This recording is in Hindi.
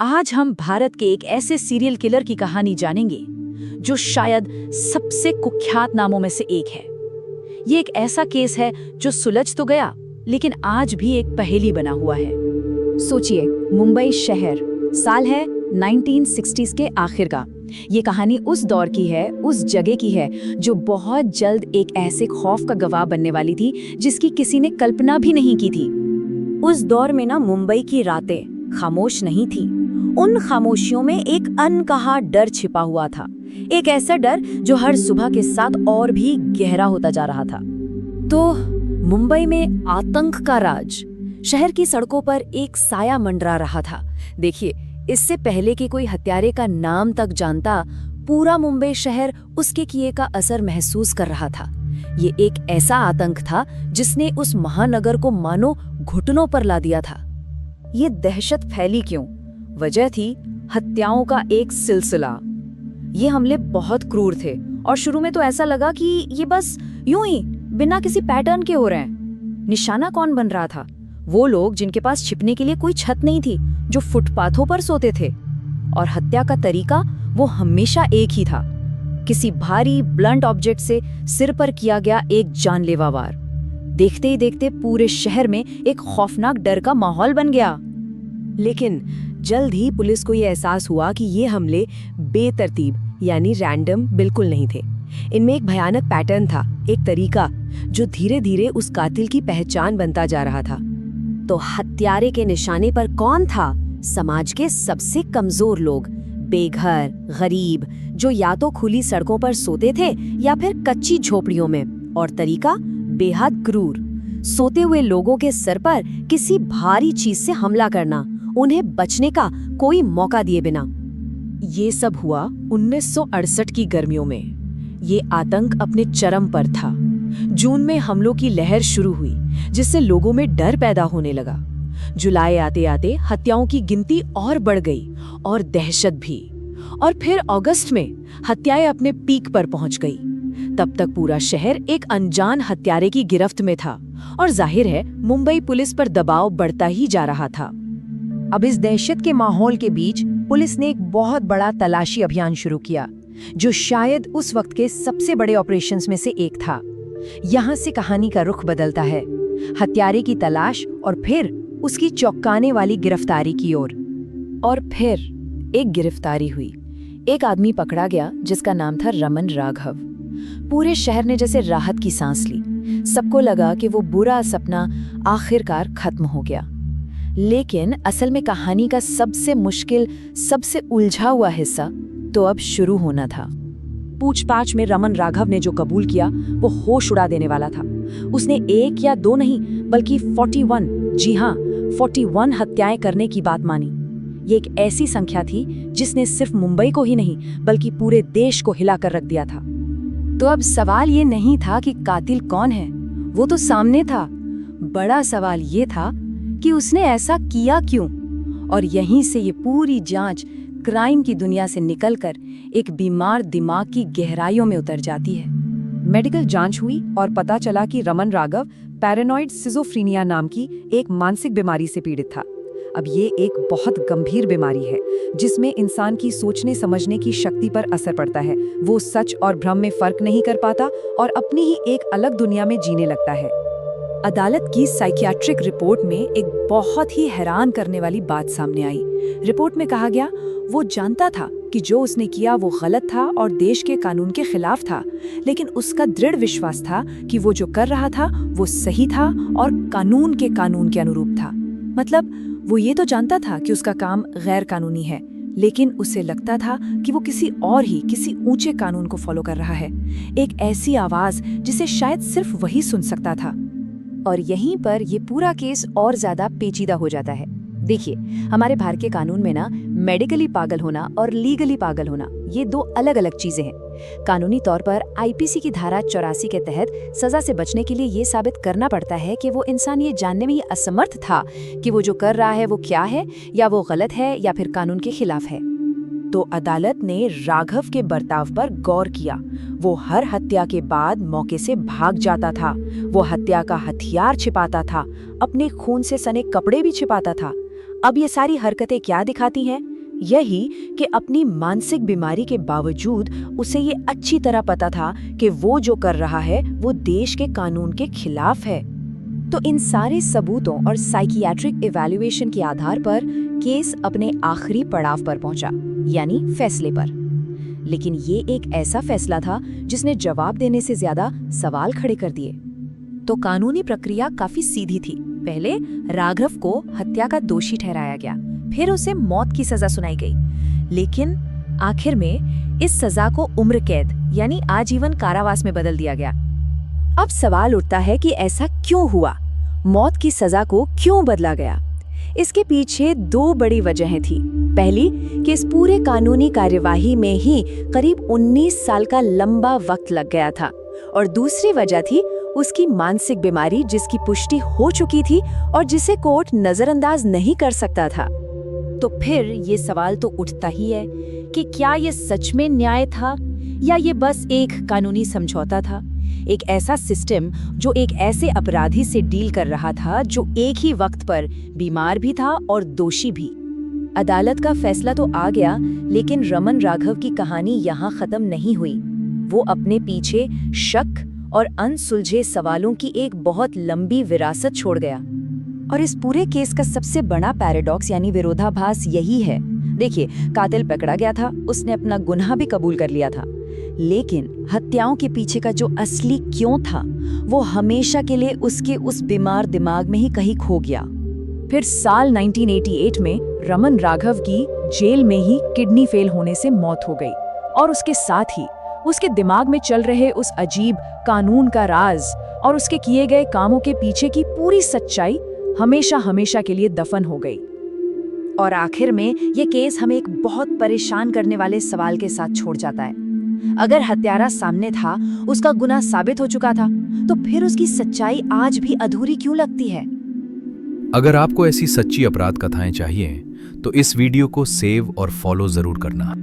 आज हम भारत के एक ऐसे सीरियल किलर की कहानी जानेंगे जो शायद सबसे कुख्यात नामों में से एक है। ये एक ऐसा केस है जो सुलझ तो गया, लेकिन आज भी एक पहेली बना हुआ है। सोचिए, मुंबई शहर, साल है 1960s के आखिर का। ये कहानी उस दौर की है, उस जगह की है जो बहुत जल्द एक ऐसे खौफ का गवाह बनने वाली थी जिसकी किसी ने कल्पना भी नहीं की थी। उस दौर में ना मुंबई की रातें खामोश नहीं थी। उन खामोशियों में एक अनकहा डर छिपा हुआ था, एक ऐसा डर जो हर सुबह के साथ और भी गहरा होता जा रहा था। तो मुंबई में आतंक का राज, शहर की सड़कों पर एक साया मंडरा रहा था। देखिए, इससे पहले कि कोई हत्यारे का नाम तक जानता, पूरा मुंबई शहर उसके किए का असर महसूस कर रहा था। ये एक ऐसा आतंक था जिसने उस महानगर को मानो घुटनों पर ला दिया था। ये दहशत फैली क्यों? वजह थी हत्याओं का एक सिलसिला। ये हमले बहुत क्रूर थे और शुरू में तो ऐसा लगा कि ये बस यूं ही बिना किसी पैटर्न के हो रहे हैं। निशाना कौन बन रहा था? वो लोग जिनके पास छिपने के लिए कोई छत नहीं थी, जो फुटपाथों पर सोते थे। और हत्या का तरीका वो हमेशा एक ही था, किसी भारी ब्लंट ऑब्जेक्ट से सिर पर किया गया एक जानलेवा वार। देखते ही देखते पूरे शहर में एक खौफनाक डर का माहौल बन गया। लेकिन जल्द ही पुलिस को ये एहसास हुआ कि ये हमले बेतरतीब यानी रैंडम बिल्कुल नहीं थे। इनमें एक भयानक पैटर्न था, एक तरीका जो धीरे धीरे उस कातिल की पहचान बनता जा रहा था। तो हत्यारे के निशाने पर कौन था? समाज के सबसे कमजोर लोग, बेघर, गरीब, जो या तो खुली सड़कों पर सोते थे या फिर कच्ची झोपड़ियों में। और तरीका बेहद क्रूर, सोते हुए लोगों के सर पर किसी भारी चीज से हमला करना, उन्हें बचने का कोई मौका दिए बिना। ये सब हुआ 1968 की गर्मियों में। ये आतंक अपने चरम पर था। जून में हमलों की लहर शुरू हुई, जिससे लोगों में डर पैदा होने लगा। जुलाई आते आते हत्याओं की गिनती और बढ़ गई और दहशत भी। और फिर अगस्त में हत्याएं अपने पीक पर पहुंच गई। तब तक पूरा शहर एक अनजान हत्यारे की गिरफ्त में था और जाहिर है मुंबई पुलिस पर दबाव बढ़ता ही जा रहा था। अब इस दहशत के माहौल के बीच पुलिस ने एक बहुत बड़ा तलाशी अभियान शुरू किया, जो शायद उस वक्त के सबसे बड़े ऑपरेशंस में से एक था। यहाँ से कहानी का रुख बदलता है, हत्यारे की तलाश और फिर उसकी चौंकाने वाली गिरफ्तारी की ओर। और फिर एक गिरफ्तारी हुई। एक आदमी पकड़ा गया जिसका नाम था रमन राघव। पूरे शहर ने जैसे राहत की सांस ली। सबको लगा कि वो बुरा सपना आखिरकार खत्म हो गया। लेकिन असल में कहानी का सबसे मुश्किल, सबसे उलझा हुआ हिस्सा तो अब शुरू होना था। पूछताछ में रमन राघव ने जो कबूल किया वो होश उड़ा देने वाला था। उसने एक या दो नहीं बल्कि 41, जी हाँ 41 हत्याएं करने की बात मानी। ये एक ऐसी संख्या थी जिसने सिर्फ मुंबई को ही नहीं बल्कि पूरे देश को हिलाकर रख दिया था। तो अब सवाल ये नहीं था कि कातिल कौन है, वो तो सामने था। बड़ा सवाल ये था कि उसने ऐसा किया क्यों। और यहीं से ये पूरी जांच क्राइम की दुनिया से निकलकर एक बीमार दिमाग की गहराइयों में उतर जाती है। मेडिकल जांच हुई और पता चला कि रमन राघव पैरानॉइड सिजोफ्रेनिया नाम की एक मानसिक बीमारी से पीड़ित था। अब ये एक बहुत गंभीर बीमारी है जिसमें इंसान की सोचने समझने की शक्ति पर असर पड़ता है। वो सच और भ्रम में फर्क नहीं कर पाता और अपनी ही एक अलग दुनिया में जीने लगता है। अदालत की साइकियाट्रिक रिपोर्ट में एक बहुत ही हैरान करने वाली बात सामने आई। रिपोर्ट में कहा गया वो जानता था कि जो उसने किया वो गलत था और देश के कानून के खिलाफ था, लेकिन उसका दृढ़ विश्वास था कि वो जो कर रहा था वो सही था और कानून के अनुरूप था। मतलब वो ये तो जानता था कि उसका काम गैर कानूनी है, लेकिन उसे लगता था कि वो किसी ऊंचे कानून को फॉलो कर रहा है, एक ऐसी आवाज जिसे शायद सिर्फ वही सुन सकता था। और यहीं पर ये पूरा केस और ज्यादा पेचीदा हो जाता है। देखिए, हमारे भारत के कानून में ना मेडिकली पागल होना और लीगली पागल होना ये दो अलग अलग चीजें हैं। कानूनी तौर पर आईपीसी की धारा 84 के तहत सजा से बचने के लिए ये साबित करना पड़ता है कि वो इंसान ये जानने में ही असमर्थ था कि वो जो कर रहा है वो क्या है, या वो गलत है या फिर कानून के खिलाफ है। तो अदालत ने राघव के बर्ताव पर गौर किया। वो हर हत्या के बाद मौके से भाग जाता था। वो हत्या का हथियार छिपाता था, अपने खून से सने कपड़े भी छिपाता था। अब ये सारी हरकतें क्या दिखाती हैं? यही कि अपनी मानसिक बीमारी के बावजूद उसे ये अच्छी तरह पता था कि वो जो कर रहा है वो देश के कानून के खिलाफ है। तो इन सारे सबूतों और साइकियाट्रिक इवैल्यूएशन के आधार पर केस अपने आखिरी पड़ाव पर पहुंचा, यानी फैसले पर। लेकिन ये एक ऐसा फैसला था जिसने जवाब देने से ज्यादा सवाल खड़े कर दिए। तो कानूनी प्रक्रिया काफी सीधी थी। पहले राघव को हत्या का दोषी ठहराया गया, फिर उसे मौत की सजा सुनाई गई। लेकिन आखिर में इस सजा को उम्र कैद यानी आजीवन कारावास में बदल दिया गया। अब सवाल उठता है कि ऐसा क्यों हुआ? मौत की सजा को क्यों बदला गया? इसके पीछे दो बड़ी वजहें थी। पहली कि इस पूरे कानूनी कार्यवाही में ही करीब 19 साल का लंबा वक्त लग गया था, और दूसरी वजह थी उसकी मानसिक बीमारी जिसकी पुष्टि हो चुकी थी और जिसे कोर्ट नजरअंदाज नहीं कर सकता था। तो फिर ये सवाल तो उठता ही है कि क्या ये सच में न्याय था या ये बस एक कानूनी समझौता था, एक ऐसा सिस्टम जो एक ऐसे अपराधी से डील कर रहा था जो एक ही वक्त पर बीमार भी था और दोषी भी। अदालत का फैसला तो आ गया, लेकिन रमन राघव की कहानी यहाँ खत्म नहीं हुई। वो अपने पीछे शक और अनसुलझे सवालों की एक बहुत लंबी विरासत छोड़ गया। और इस पूरे केस का सबसे बड़ा पैराडॉक्स यानी विरोधाभास यही है। देखिए, कातिल पकड़ा गया था, उसने अपना गुनाह भी कबूल कर लिया था, लेकिन हत्याओं के पीछे का जो असली क्यों था वो हमेशा के लिए उसके उस बीमार दिमाग में ही कहीं खो गया। फिर साल 1988 में रमन राघव की जेल में ही किडनी फेल होने से मौत हो गई, और उसके साथ ही उसके दिमाग में चल रहे उस अजीब कानून का राज और उसके किए गए कामों के पीछे की पूरी सच्चाई हमेशा हमेशा के लिए दफन हो गई। और आखिर में ये केस हमें एक बहुत परेशान करने वाले सवाल के साथ छोड़ जाता है। अगर हत्यारा सामने था, उसका गुनाह साबित हो चुका था, तो फिर उसकी सच्चाई आज भी अधूरी क्यों लगती है? अगर आपको ऐसी सच्ची अपराध कथाएं चाहिए तो इस वीडियो को सेव और फॉलो जरूर करना।